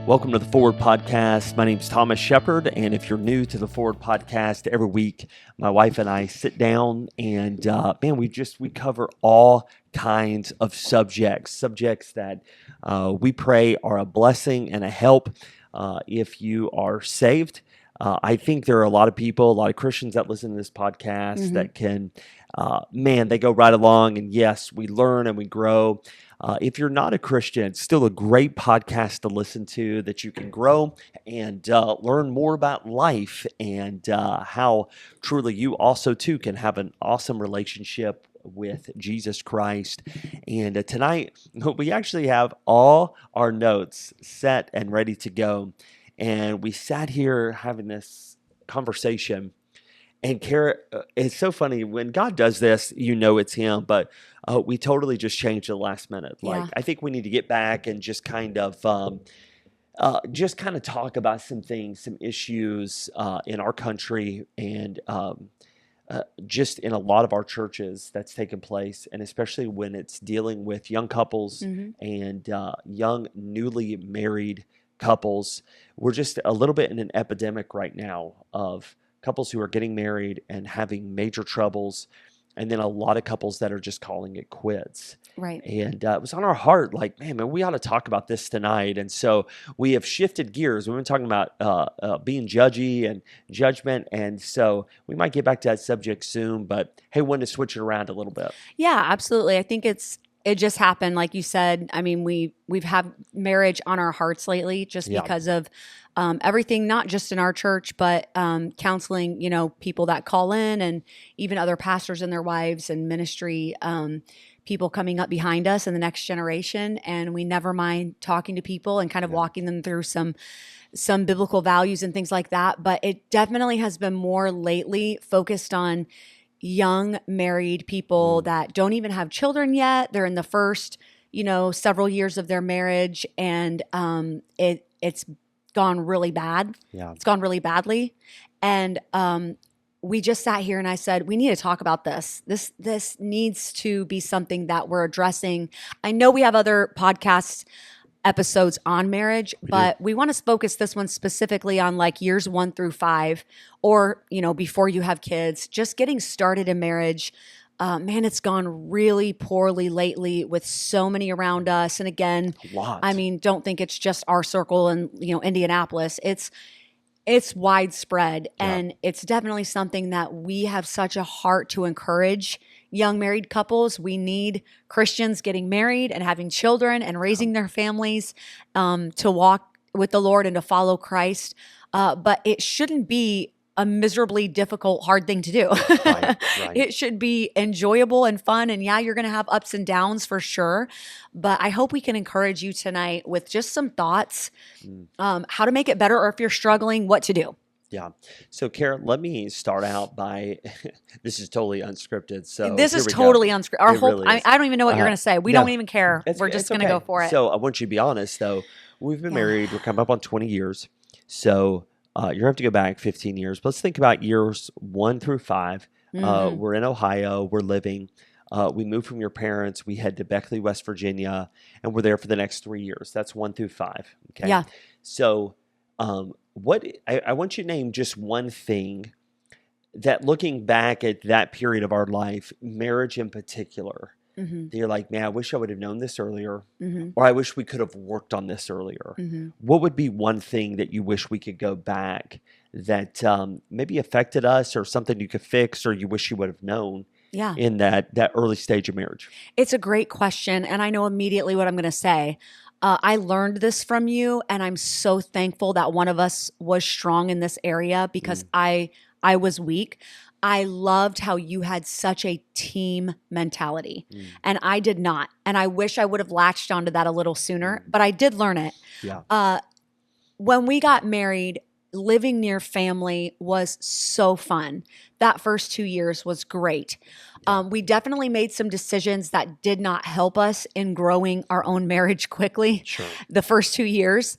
Welcome to the Forward Podcast. My name's Thomas Shepard, and if you're new to the Forward Podcast, every week my wife and I sit down and we cover all kinds of subjects that we pray are a blessing and a help if you are saved. I think there are a lot of Christians that listen to this podcast that can, they go right along, and yes, we learn and we grow. If you're not a Christian, it's still a great podcast to listen to that you can grow and learn more about life and how truly you also too can have an awesome relationship with Jesus Christ. And tonight, we actually have all our notes set and ready to go. And we sat here having this conversation. And Kara, it's so funny when God does this, you know it's Him, but we totally just changed at the last minute. Like, I think we need to get back and just kind of talk about some things, some issues in our country and just in a lot of our churches that's taken place, and especially when it's dealing with young couples and young newly married couples. We're just a little bit in an epidemic right now of couples who are getting married and having major troubles, and then a lot of couples that are just calling it quits. Right. And it was on our heart, like, man, we ought to talk about this tonight. And so we have shifted gears. We've been talking about being judgy and judgment, and so we might get back to that subject soon, but hey, wanted to switch it around a little bit. Yeah, absolutely. I think it just happened, like you said. I mean, we've had marriage on our hearts lately just because of everything, not just in our church, but counseling, people that call in, and even other pastors and their wives, and ministry people coming up behind us in the next generation. And we never mind talking to people and kind of walking them through some biblical values and things like that. But it definitely has been more lately focused on young married people that don't even have children yet. They're in the first, several years of their marriage, and it's gone really bad. Yeah. It's gone really badly. And we just sat here and I said, we need to talk about this. This needs to be something that we're addressing. I know we have other podcast episodes on marriage, but we want to focus this one specifically on like years 1 through 5, or, before you have kids, just getting started in marriage. Man, it's gone really poorly lately with so many around us. And again, I mean, don't think it's just our circle and, Indianapolis. It's widespread, and it's definitely something that we have such a heart to encourage young married couples. We need Christians getting married and having children and raising their families to walk with the Lord and to follow Christ. But it shouldn't be a miserably difficult, hard thing to do. Right. It should be enjoyable and fun. And yeah, you're going to have ups and downs for sure. But I hope we can encourage you tonight with just some thoughts, how to make it better, or if you're struggling, what to do. Yeah. So, Kara, let me start out by, this is totally unscripted. So this is totally unscripted. Our whole, really I don't even know what you're going to say. We don't even care. We're just going to go for it. So I want you to be honest, though. We've been married. We're coming up on 20 years. So you're going to have to go back 15 years. But let's think about years 1 through 5. We're in Ohio. We're living. We moved from your parents. We head to Beckley, West Virginia, and we're there for the next 3 years. That's 1 through 5. Okay. Yeah. So I want you to name just one thing that, looking back at that period of our life, marriage in particular, you're like, man, I wish I would have known this earlier, or I wish we could have worked on this earlier. What would be one thing that you wish we could go back that maybe affected us, or something you could fix, or you wish you would have known in that early stage of marriage? It's a great question, and I know immediately what I'm going to say. I learned this from you, and I'm so thankful that one of us was strong in this area, because I was weak. I loved how you had such a team mentality, and I did not. And I wish I would have latched onto that a little sooner, but I did learn it. Yeah. When we got married, living near family was so fun. That first 2 years was great. We definitely made some decisions that did not help us in growing our own marriage quickly. Sure. The first 2 years.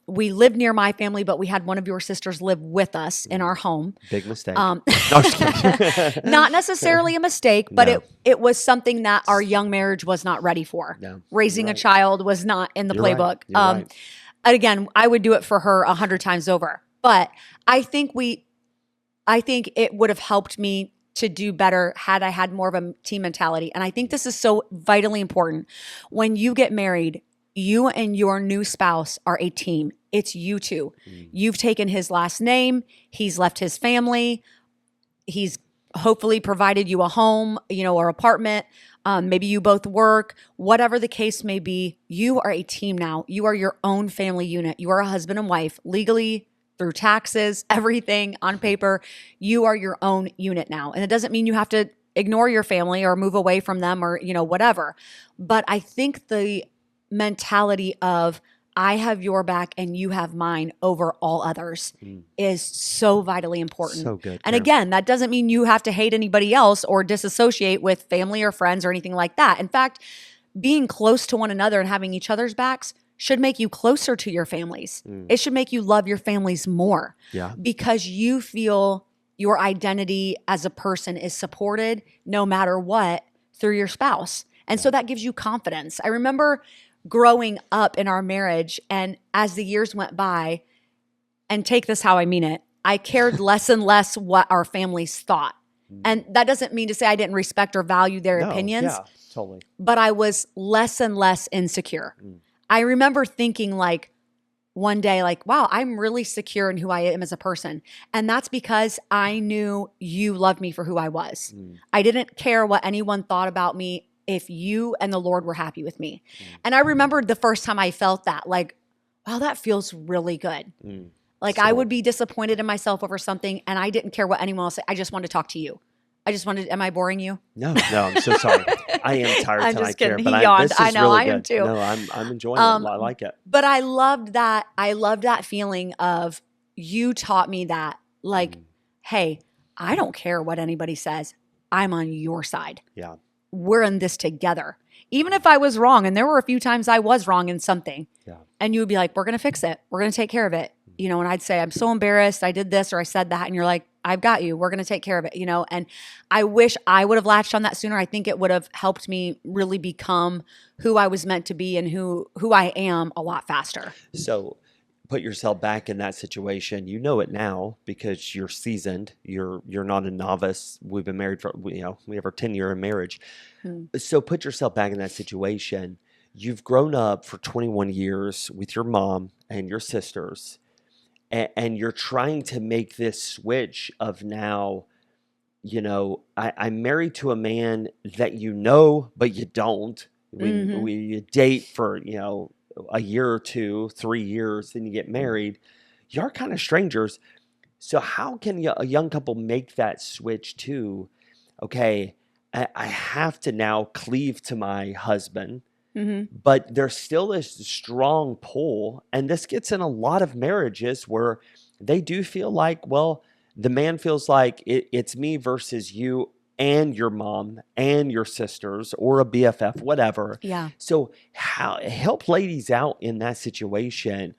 We lived near my family, but we had one of your sisters live with us in our home. Big mistake. No, just kidding. Not necessarily a mistake, but it was something that our young marriage was not ready for. No, Raising a child was not in the playbook. Right. again, I would do it for her 100 times over. But I think it would have helped me to do better had I had more of a team mentality. And I think this is so vitally important. When you get married, you and your new spouse are a team. It's you two. You've taken his last name. He's left his family. He's hopefully provided you a home, or apartment. Maybe you both work, whatever the case may be. You are a team now. You are your own family unit. You are a husband and wife, legally, through taxes, everything on paper. You are your own unit now. And it doesn't mean you have to ignore your family or move away from them or, whatever. But I think the mentality of I have your back and you have mine over all others is so vitally important. So good. And again, that doesn't mean you have to hate anybody else or disassociate with family or friends or anything like that. In fact, being close to one another and having each other's backs should make you closer to your families. It should make you love your families more. Yeah. Because you feel your identity as a person is supported no matter what through your spouse. And so that gives you confidence. I remember growing up in our marriage, and as the years went by, and take this how I mean it, I cared less and less what our families thought. And that doesn't mean to say I didn't respect or value their opinions. Yeah, totally. But I was less and less insecure. I remember thinking one day, wow, I'm really secure in who I am as a person. And that's because I knew you loved me for who I was. I didn't care what anyone thought about me if you and the Lord were happy with me. And I remembered the first time I felt that, wow, that feels really good. I would be disappointed in myself over something and I didn't care what anyone else said. I just wanted to talk to you. Am I boring you? No, I'm so sorry. I am tired I'm tonight, just kidding. Karen, He but yawned. this is I know, really I am good. too. No, I'm enjoying it. I like it. But I loved that. I loved that feeling of you taught me that, hey, I don't care what anybody says. I'm on your side. Yeah. We're in this together. Even if I was wrong, and there were a few times I was wrong in something, and you would be like, we're going to fix it. We're going to take care of it. And I'd say, I'm so embarrassed. I did this or I said that. And you're like, I've got you. We're going to take care of it. And I wish I would have latched on that sooner. I think it would have helped me really become who I was meant to be and who I am a lot faster. So put yourself back in that situation. You know it now because you're seasoned. You're not a novice. We've been married for, we have our 10-year marriage. So put yourself back in that situation. You've grown up for 21 years with your mom and your sisters, and you're trying to make this switch of now, I'm married to a man that but you don't. We date for, a year or 2, 3 years, then you get married. You are kind of strangers. So how can a young couple make that switch to, okay, I have to now cleave to my husband, but there's still this strong pull. And this gets in a lot of marriages where they do feel like, well, the man feels like it's me versus you and your mom and your sisters or a BFF, whatever. Yeah. So help ladies out in that situation.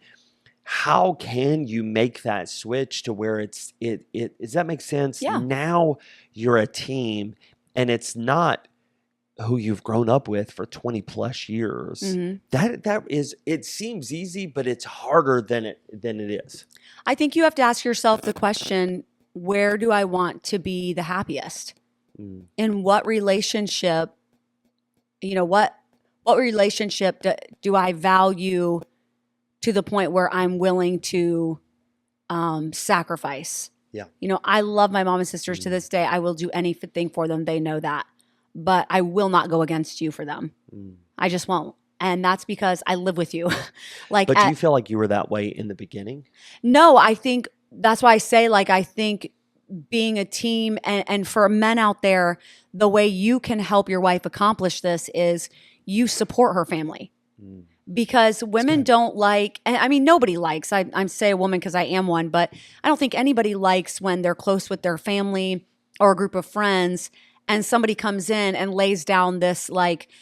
How can you make that switch to where does that make sense? Yeah. Now you're a team and it's not who you've grown up with for 20 plus years. That is, it seems easy, but it's harder than it is. I think you have to ask yourself the question, where do I want to be the happiest? In what relationship, what relationship do I value to the point where I'm willing to sacrifice? Yeah. I love my mom and sisters to this day. I will do anything for them. They know that. But I will not go against you for them. I just won't. And that's because I live with you. But do you feel like you were that way in the beginning? No, I think that's why I say, I think being a team and for men out there, the way you can help your wife accomplish this is you support her family. Because women don't like, and I mean, nobody likes, I'm say a woman because I am one, but I don't think anybody likes when they're close with their family or a group of friends and somebody comes in and lays down this what's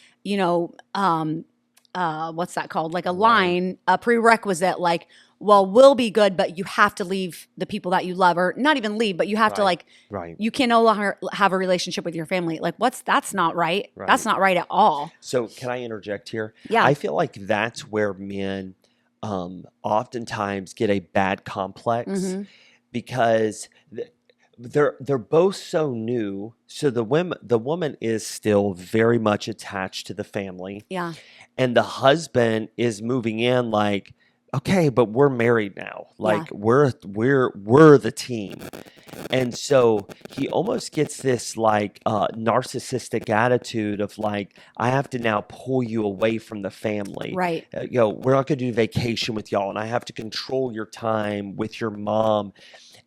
that called? Like a line, a prerequisite, well, we'll be good, but you have to leave the people that you love, or not even leave, but you have to you can no longer have a relationship with your family. That's not right. That's not right at all. So can I interject here? Yeah. I feel like that's where men oftentimes get a bad complex Mm-hmm. because they're both so new. So the woman is still very much attached to the family, Yeah. and the husband is moving in like, okay, but we're married now. Yeah. Like we're the team. And so he almost gets this like narcissistic attitude of like, I have to now pull you away from the family. Right. We're not going to do vacation with y'all, and I have to control your time with your mom.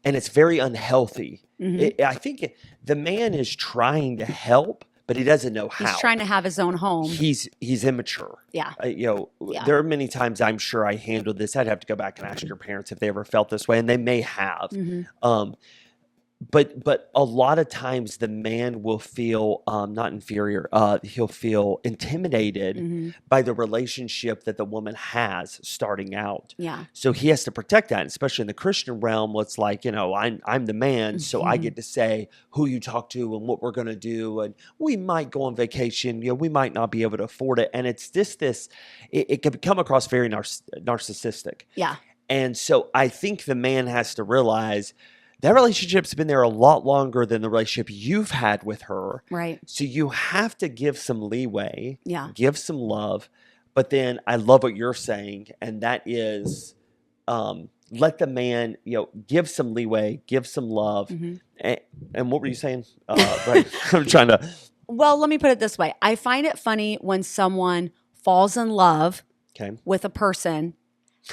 And it's very unhealthy. Mm-hmm. I think the man is trying to help, but he doesn't know how. He's trying to have his own home. He's immature. Yeah. Yeah. There are many times I'm sure I handled this. I'd have to go back and ask your parents if they ever felt this way, and they may have. Mm-hmm. But a lot of times the man will feel not inferior. He'll feel intimidated Mm-hmm. by the relationship that the woman has starting out. Yeah. So he has to protect that, especially in the Christian realm. It's like, I'm the man, so I get to say who you talk to and what we're going to do, and we might go on vacation. We might not be able to afford it, and it's it can come across very narcissistic. Yeah. And so I think the man has to realize that relationship's been there a lot longer than the relationship you've had with her. Right. So you have to give some leeway, Yeah. give some love. But then I love what you're saying, and that is let the man, give some leeway, give some love. Mm-hmm. And what were you saying? Right. I'm trying to. Well, let me put it this way. I find it funny when someone falls in love with a person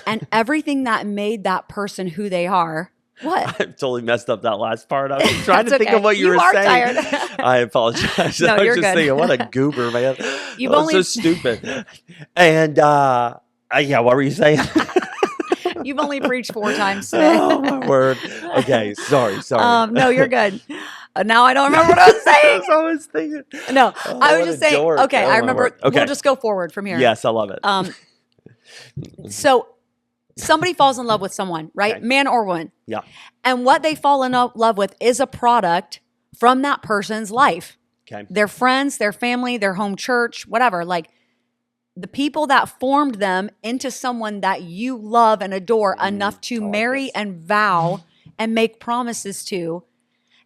and everything that made that person who they are. What? I totally messed up that last part. I was trying to think okay. of what you were are saying. Tired. I apologize. No, I was you're just good. thinking, what a goober, man. You've That was only so stupid. And yeah, what were you saying? You've only preached 4 times today. Oh my word. Okay, sorry. No, you're good. Now I don't remember what I was saying. That's what I was thinking. No, Oh, I was what just a saying. dork. Okay, Oh, I my remember. word. Okay. We'll just go forward from here. Yes, I love it. So somebody falls in love with someone, right? Okay. Man or woman. Yeah. And what they fall in love with is a product from that person's life. Okay. Their friends, their family, their home church, whatever. Like the people that formed them into someone that you love and adore enough to marry and vow and make promises to.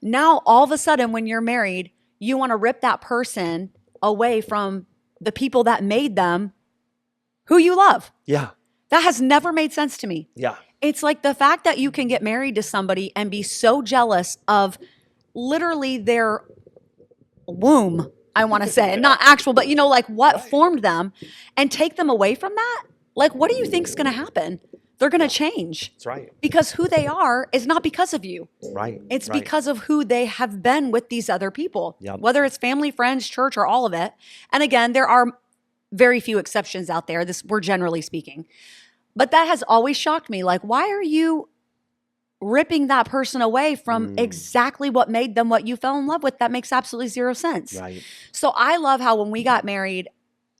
Now, all of a sudden, when you're married, you want to rip that person away from the people that made them who you love. Yeah. That has never made sense to me. Yeah. It's like the fact that you can get married to somebody and be so jealous of literally their womb, I want to say, not actual, but like what formed them, and take them away from that. Like, what do you think is going to happen? They're going to change. That's right. Because who they are is not because of you. Right. It's right. because of who they have been with these other people, Yep. whether it's family, friends, church, or all of it. And again, there are very few exceptions out there. We're generally speaking. But that has always shocked me. Like, why are you ripping that person away from exactly what made them what you fell in love with? That makes absolutely zero sense. Right. So I love how when we got married,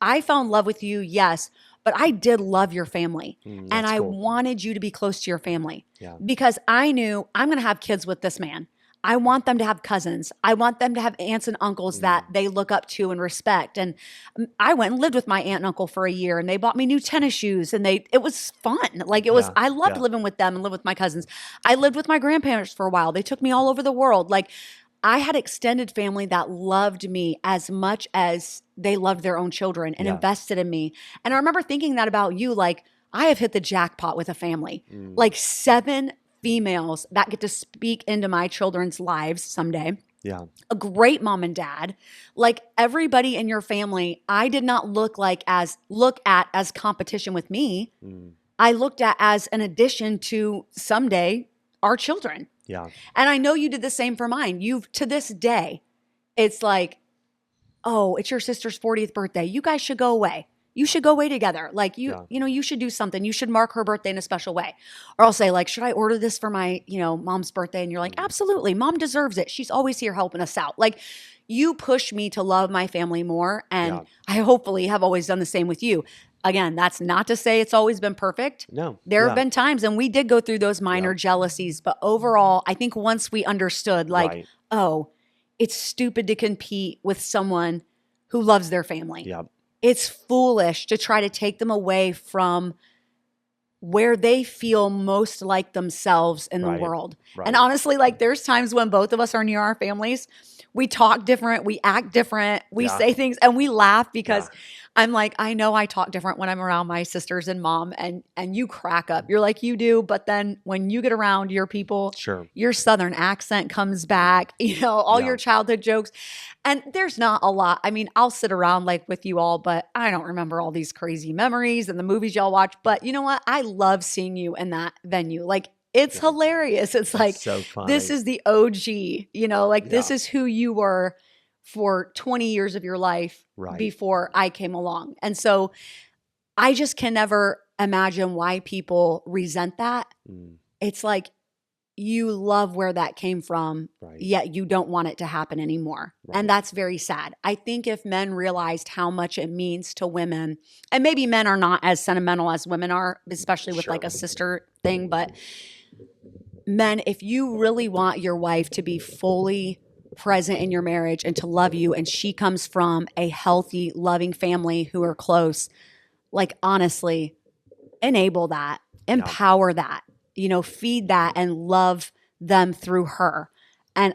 I fell in love with you, yes, but I did love your family. And I wanted you to be close to your family because I knew I'm going to have kids with this man. I want them to have cousins. I want them to have aunts and uncles that they look up to and respect. And I went and lived with my aunt and uncle for a year, and they bought me new tennis shoes, and it was fun. Like I loved living with them and live with my cousins. I lived with my grandparents for a while. They took me all over the world. Like I had extended family that loved me as much as they loved their own children and invested in me. And I remember thinking that about you, like I have hit the jackpot with a family, like 7 females that get to speak into my children's lives someday. Yeah. A great mom and dad. Like everybody in your family, I did not look at as competition with me. I looked at as an addition to someday our children. Yeah. And I know you did the same for mine. To this day, it's like, oh, it's your sister's 40th birthday. You guys should go away. You should go away together. Like you should do something. You should mark her birthday in a special way. Or I'll say like, should I order this for my, mom's birthday? And you're like, absolutely. Mom deserves it. She's always here helping us out. Like you push me to love my family more. And I hopefully have always done the same with you. Again, that's not to say it's always been perfect. No. There have been times, and we did go through those minor jealousies. But overall, I think once we understood like, oh, it's stupid to compete with someone who loves their family. Yeah. It's foolish to try to take them away from where they feel most like themselves in the world. Right. And honestly, like there's times when both of us are near our families, we talk different, we act different, we say things, and we laugh because I'm like, I know I talk different when I'm around my sisters and mom, and you crack up. You're like, you do, but then when you get around your people, your Southern accent comes back, all your childhood jokes. And there's not a lot. I mean, I'll sit around like with you all, but I don't remember all these crazy memories and the movies y'all watch. But you know what? I love seeing you in that venue. Like, it's hilarious. It's like, so funny. This is the OG, this is who you were for 20 years of your life before I came along. And so I just can never imagine why people resent that. It's like, you love where that came from, yet you don't want it to happen anymore. And that's very sad. I think if men realized how much it means to women, and maybe men are not as sentimental as women are, especially with like a sister thing, but men, if you really want your wife to be fully present in your marriage and to love you, and she comes from a healthy, loving family who are close, like honestly, enable that, empower that. Feed that and love them through her. And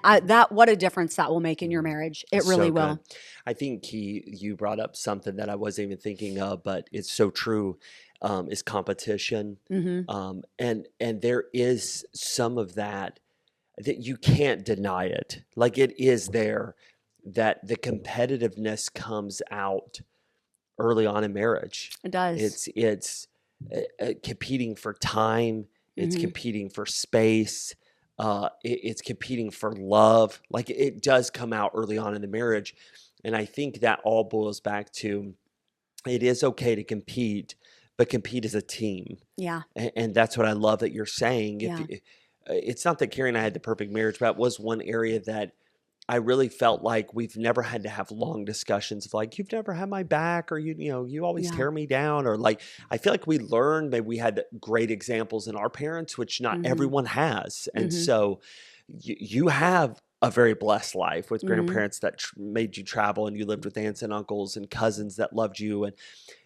what a difference that will make in your marriage. It really will. I think you brought up something that I wasn't even thinking of, but it's so true, is competition. And there is some of that you can't deny it. Like it is there, that the competitiveness comes out early on in marriage. It does. It's competing for time. It's competing for space. It's competing for love. Like it does come out early on in the marriage. And I think that all boils back to, it is okay to compete, but compete as a team. Yeah. And that's what I love that you're saying. It's not that Kari and I had the perfect marriage, but it was one area that I really felt like we've never had to have long discussions of like, you've never had my back, or you always tear me down, or like, I feel like we learned, maybe we had great examples in our parents, which not everyone has. And so you have a very blessed life with grandparents that made you travel, and you lived with aunts and uncles and cousins that loved you. And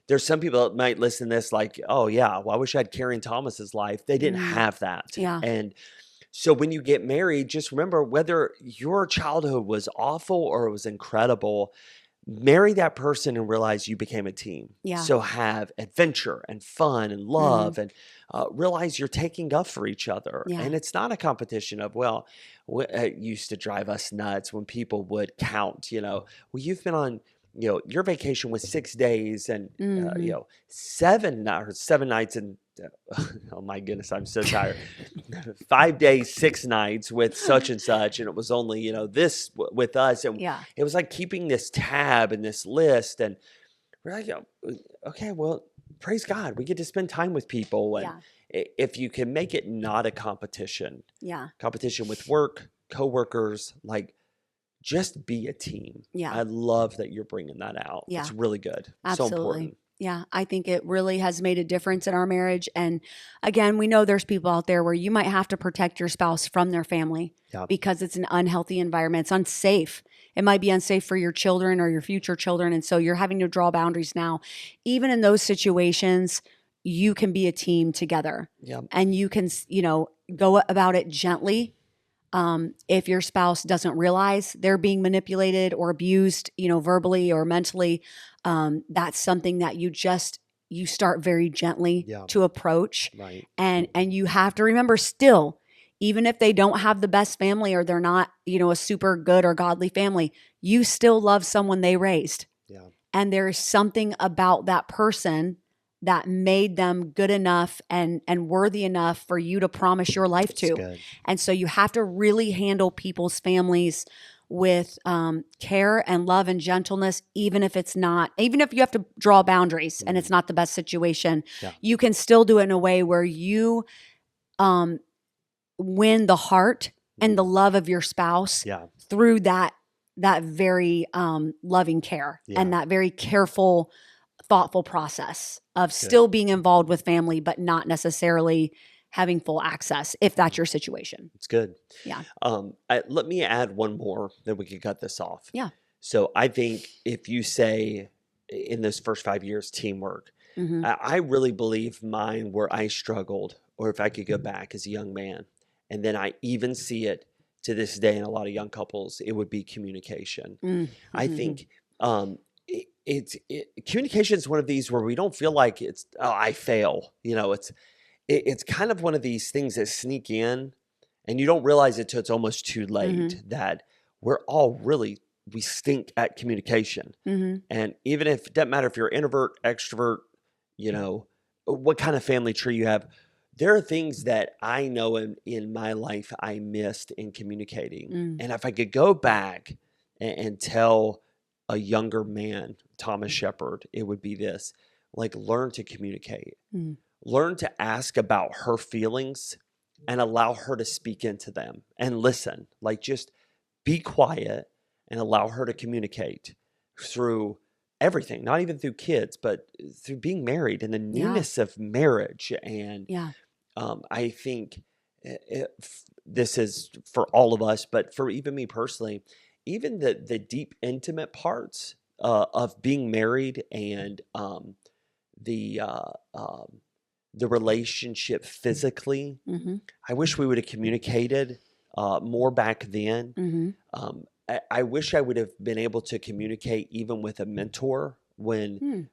there's some people that might listen to this like, oh yeah, well, I wish I had Kari and Thomas's life. They didn't have that. Yeah. And so when you get married, just remember, whether your childhood was awful or it was incredible, marry that person and realize you became a team. Yeah. So have adventure and fun and love, and realize you're taking up for each other. Yeah. And it's not a competition of, well, it used to drive us nuts when people would count, well, you've been on, your vacation was 6 days and, 7 nights and, oh my goodness, I'm so tired. 5 days, 6 nights with such and such. And it was only, this with us. And it was like keeping this tab and this list. And we're like, okay, well, praise God. We get to spend time with people. And if you can make it not a competition, competition with work, coworkers, like just be a team. Yeah. I love that you're bringing that out. Yeah. It's really good. Absolutely. So important. Yeah, I think it really has made a difference in our marriage. And again, we know there's people out there where you might have to protect your spouse from their family because it's an unhealthy environment. It's unsafe. It might be unsafe for your children or your future children. And so you're having to draw boundaries now. Even in those situations, you can be a team together. And you can, go about it gently. If your spouse doesn't realize they're being manipulated or abused, verbally or mentally, that's something that you start very gently to approach. Right. And you have to remember still, even if they don't have the best family or they're not, a super good or godly family, you still love someone they raised. Yeah. And there's something about that person that made them good enough and worthy enough for you to promise your life to. Good. And so you have to really handle people's families with care and love and gentleness, even if you have to draw boundaries and it's not the best situation, you can still do it in a way where you win the heart and the love of your spouse through that very loving care and that very careful, thoughtful process of still being involved with family, but not necessarily having full access, if that's your situation. It's good. Yeah. Let me add one more, then we can cut this off. Yeah. So I think if you say in those first 5 years, teamwork, I really believe mine where I struggled, or if I could go back as a young man, and then I even see it to this day in a lot of young couples, it would be communication. I think communication is one of these where we don't feel like it's, oh, I fail. It's kind of one of these things that sneak in, and you don't realize it till it's almost too late that we're all really, we stink at communication. And even if it doesn't matter if you're introvert, extrovert, what kind of family tree you have, there are things that I know in my life I missed in communicating. And if I could go back and tell a younger man, Thomas Shepard, it would be this: like, learn to communicate, learn to ask about her feelings and allow her to speak into them and listen. Like, just be quiet and allow her to communicate through everything, not even through kids, but through being married and the newness of marriage. And I think this is for all of us, but for even me personally, even the deep, intimate parts of being married and the relationship physically, I wish we would have communicated more back then. I wish I would have been able to communicate even with a mentor when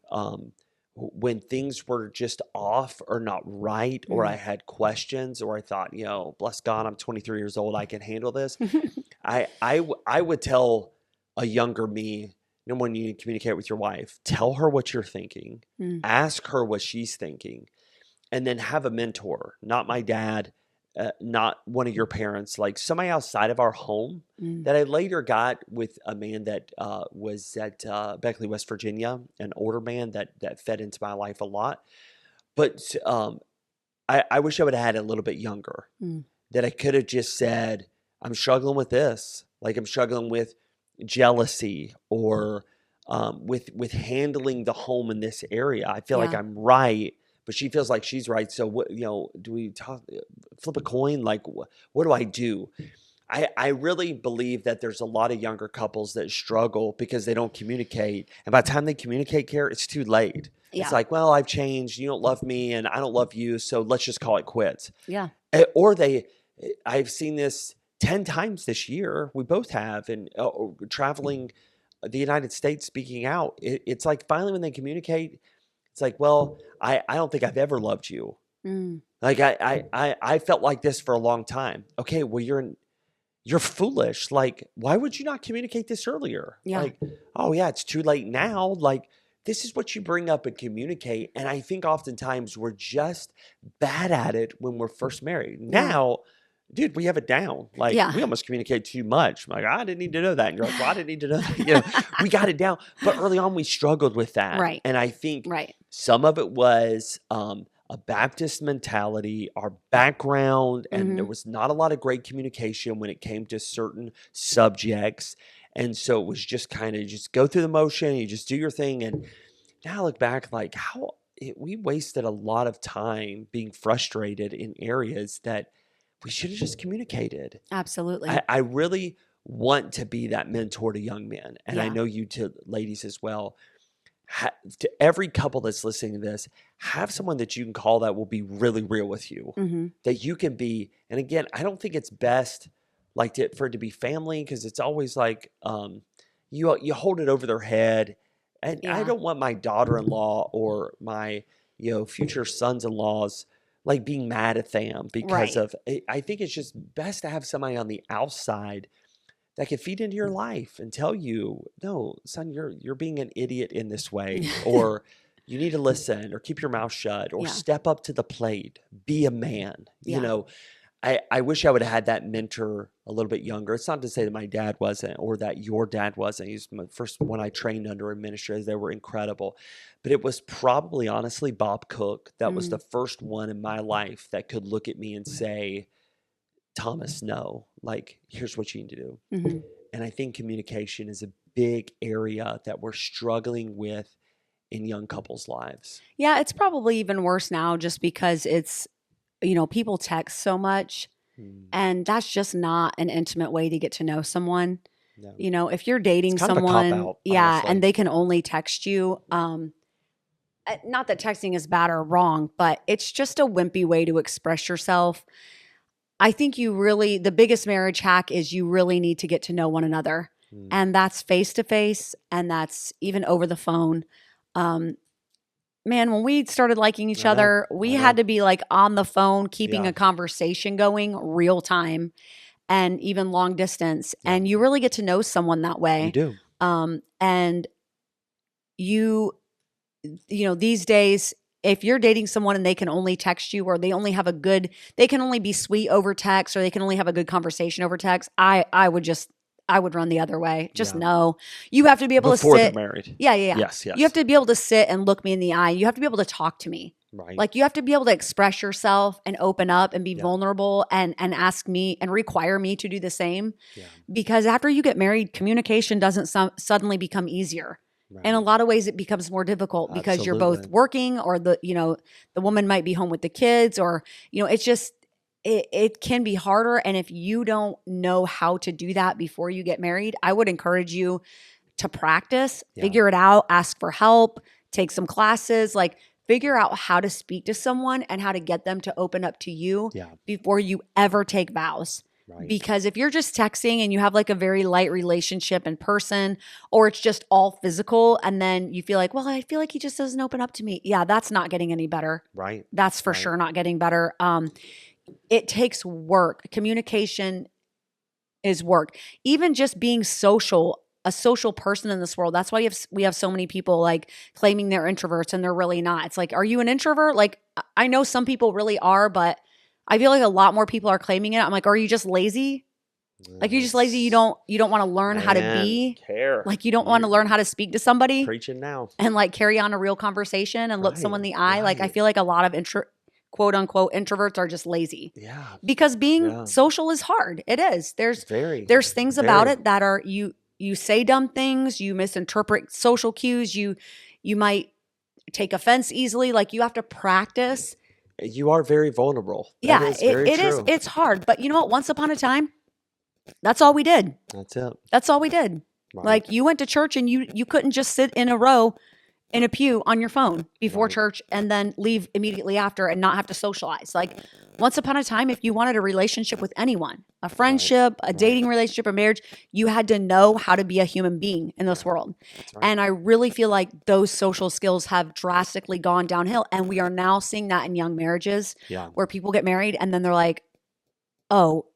things were just off or not right, or I had questions, or I thought, bless God, I'm 23 years old, I can handle this. I would tell a younger me, when you communicate with your wife, tell her what you're thinking, ask her what she's thinking, and then have a mentor, not my dad, not one of your parents, like somebody outside of our home that I later got with a man that was at Beckley, West Virginia, an older man that fed into my life a lot. But I wish I would have had it a little bit younger, that I could have just said, I'm struggling with this. Like, I'm struggling with jealousy, or with handling the home in this area. I feel like I'm right, but she feels like she's right. So what, do we flip a coin? Like, what do I do? I really believe that there's a lot of younger couples that struggle because they don't communicate. And by the time they communicate, Kara, it's too late. It's like, well, I've changed. You don't love me and I don't love you. So let's just call it quits. Yeah. Or I've seen this 10 times this year. We both have. And traveling the United States, speaking out, it's like finally when they communicate, it's like, well, I don't think I've ever loved you. Like I felt like this for a long time. Okay, well, you're foolish. Like, why would you not communicate this earlier? Like, oh yeah, it's too late now. Like, this is what you bring up and communicate. And I think oftentimes we're just bad at it when we're first married. Now, dude, we have it down. Like, we almost communicate too much. I'm like, I didn't need to know that. And you're like, well, I didn't need to know that. We got it down. But early on, we struggled with that. Right. And I think some of it was a Baptist mentality, our background, and there was not a lot of great communication when it came to certain subjects. And so it was just kind of just go through the motion, you just do your thing. And now I look back like we wasted a lot of time being frustrated in areas that we should have just communicated. Absolutely. I really want to be that mentor to young men. And I know you to ladies as well. To every couple that's listening to this, have someone that you can call that will be really real with you, that you can be. And again, I don't think it's best for it to be family, because it's always like you hold it over their head. And I don't want my daughter-in-law or my future sons-in-laws like being mad at them because of. I think it's just best to have somebody on the outside that can feed into your life and tell you, no, son, you're being an idiot in this way, or you need to listen, or keep your mouth shut, or step up to the plate, be a man. I wish I would have had that mentor a little bit younger. It's not to say that my dad wasn't, or that your dad wasn't. He's the first one I trained under in ministry. They were incredible. But it was probably, honestly, Bob Cook that was the first one in my life that could look at me and say, Thomas, no, like, here's what you need to do. And I think communication is a big area that we're struggling with in young couples' lives. Yeah, it's probably even worse now just because it's, people text so much, and that's just not an intimate way to get to know someone. No. If you're dating someone, and they can only text you, not that texting is bad or wrong, but it's just a wimpy way to express yourself. I think the biggest marriage hack is you really need to get to know one another. And that's face to face, and that's even over the phone. Man, when we started liking each other, we had to be like on the phone, keeping a conversation going real time and even long distance. And you really get to know someone that way. You do. And you know, these days, if you're dating someone and they can only text you, or they can only be sweet over text, or they can only have a good conversation over text, I would run the other way. Just know you have to be able to sit. Before they're married. Yeah. Yes. You have to be able to sit and look me in the eye. You have to be able to talk to me. Right. Like, you have to be able to express yourself and open up and be vulnerable and ask me and require me to do the same. Yeah. Because after you get married, communication doesn't suddenly become easier. Right. In a lot of ways, it becomes more difficult because you're both working, or the woman might be home with the kids, or, it's just, it can be harder. And if you don't know how to do that before you get married, I would encourage you to practice, figure it out, ask for help, take some classes, like figure out how to speak to someone and how to get them to open up to you before you ever take vows. Right. Because if you're just texting and you have like a very light relationship in person, or it's just all physical, and then you feel like, well, I feel like he just doesn't open up to me. Yeah, that's not getting any better. Right. That's for sure not getting better. It takes work. Communication is work. Even just being social, a social person in this world. That's why we have so many people like claiming they're introverts and they're really not. It's like, are you an introvert? Like, I know some people really are, but I feel like a lot more people are claiming it. I'm like, are you just lazy? Like, you're just lazy. You don't want to learn how to be. Like, you don't want to learn how to speak to somebody. Preaching now. And like carry on a real conversation and look someone in the eye. Right. Like, I feel like a lot of quote unquote introverts are just lazy. Yeah. Because being social is hard. It is. There's things about it that are you say dumb things, you misinterpret social cues, you might take offense easily. Like, you have to practice. You are very vulnerable. It is. It's hard. But you know what? Once upon a time, that's all we did. That's it. That's all we did. Right. Like, you went to church and you couldn't just sit in a row in a pew on your phone before church and then leave immediately after and not have to socialize. Like, once upon a time, if you wanted a relationship with anyone, a friendship, a dating relationship, a marriage, you had to know how to be a human being in this world. Right. And I really feel like those social skills have drastically gone downhill. And we are now seeing that in young marriages where people get married and then they're like, oh,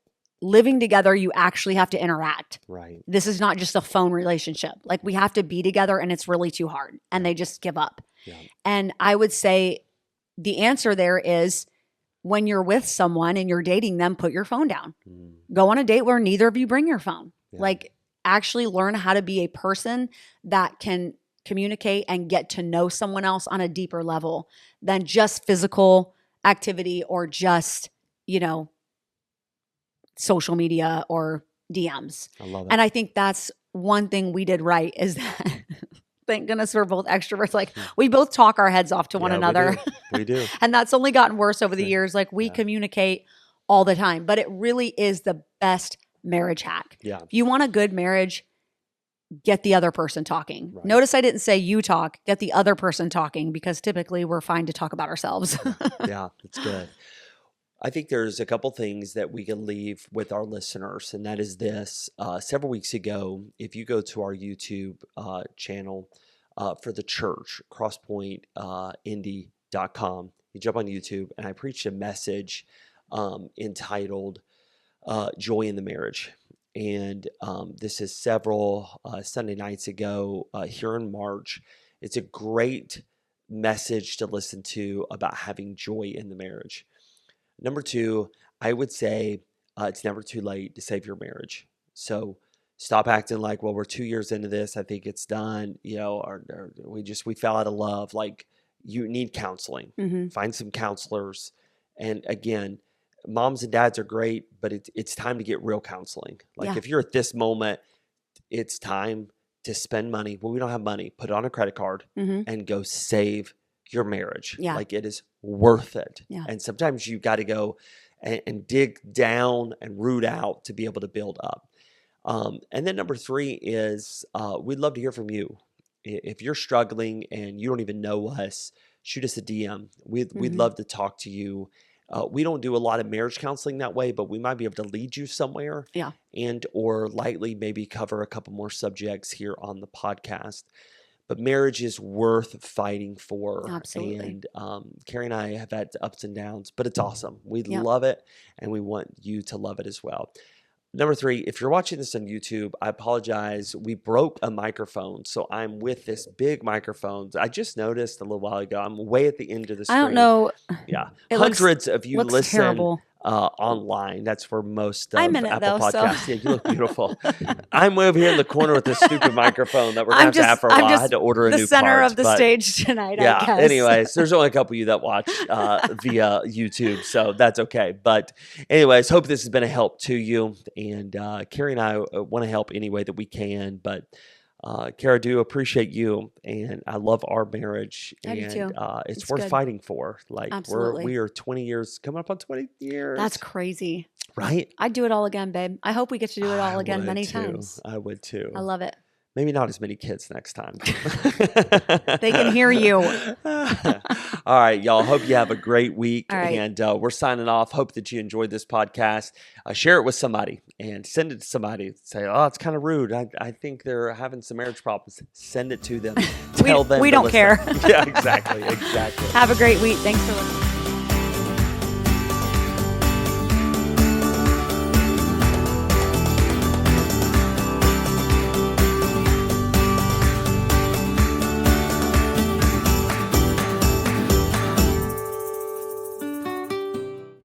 living together, you actually have to interact. Right. This is not just a phone relationship. Like, we have to be together and it's really too hard. And they just give up. Yeah. And I would say the answer there is, when you're with someone and you're dating them, put your phone down. Go on a date where neither of you bring your phone. Yeah. Like, actually learn how to be a person that can communicate and get to know someone else on a deeper level than just physical activity or just, social media or DMs. I love it. And I think that's one thing we did right, is that thank goodness we're both extroverts. Like, we both talk our heads off to one another. We do. And that's only gotten worse over the years. Like, we communicate all the time, but it really is the best marriage hack. Yeah. If you want a good marriage, get the other person talking. Right. Notice I didn't say you talk, get the other person talking, because typically we're fine to talk about ourselves. Yeah, it's good. I think there's a couple things that we can leave with our listeners, and that is this. Several weeks ago, if you go to our YouTube channel for the church, crosspointindy.com, you jump on YouTube, and I preached a message entitled Joy in the Marriage. And this is several Sunday nights ago here in March. It's a great message to listen to about having joy in the marriage. Number two, I would say it's never too late to save your marriage. So stop acting like, well, we're 2 years into this, I think it's done, or we fell out of love. Like, you need counseling. Mm-hmm. Find some counselors. And again, moms and dads are great, but it's time to get real counseling. Like, if you're at this moment, it's time to spend money. Well, we don't have money. Put it on a credit card and go save your marriage. Yeah. Like, it is worth it. Yeah. And sometimes you got to go and dig down and root out to be able to build up. And then number three is we'd love to hear from you. if you're struggling and you don't even know us, shoot us a DM. We'd Mm-hmm. love to talk to you. We don't do a lot of marriage counseling that way, but we might be able to lead you somewhere. Yeah. And or lightly maybe cover a couple more subjects here on the podcast. But marriage is worth fighting for. Absolutely. And Kari and I have had ups and downs, but it's awesome. We Yep. love it, and we want you to love it as well. Number 3, if you're watching this on YouTube, I apologize. We broke a microphone, so I'm with this big microphone. I just noticed a little while ago. I'm way at the end of the screen. I don't know. Yeah, It hundreds of you looks listen terrible. Online. That's where most of I'm in it, Apple though, so- Podcasts. Yeah, you look beautiful. I'm way over here in the corner with this stupid microphone that we're gonna have to have for a while. I had to order a the new center part, of the but stage tonight. yeah. I guess. Anyways, there's only a couple of you that watch via YouTube, so that's okay. But anyways, hope this has been a help to you. And Kari and I want to help any way that we can. But Kari, I do appreciate you, and I love our marriage, I do and too. it's It's worth good. fighting for. Like Absolutely. we are 20 years, coming up on 20 years. That's crazy. right. I'd do it all again, babe. I hope we get to do it all I again would many too. times. I would too. I love it. Maybe not as many kids next time. They can hear you. All right, y'all. Hope you have a great week. All right. And we're signing off. Hope that you enjoyed this podcast. Share it with somebody and send it to somebody. Say, oh, it's kind of rude. I think they're having some marriage problems. Send it to them. Tell them. We to don't listen. care. Yeah, exactly. Exactly. Have a great week. Thanks for listening.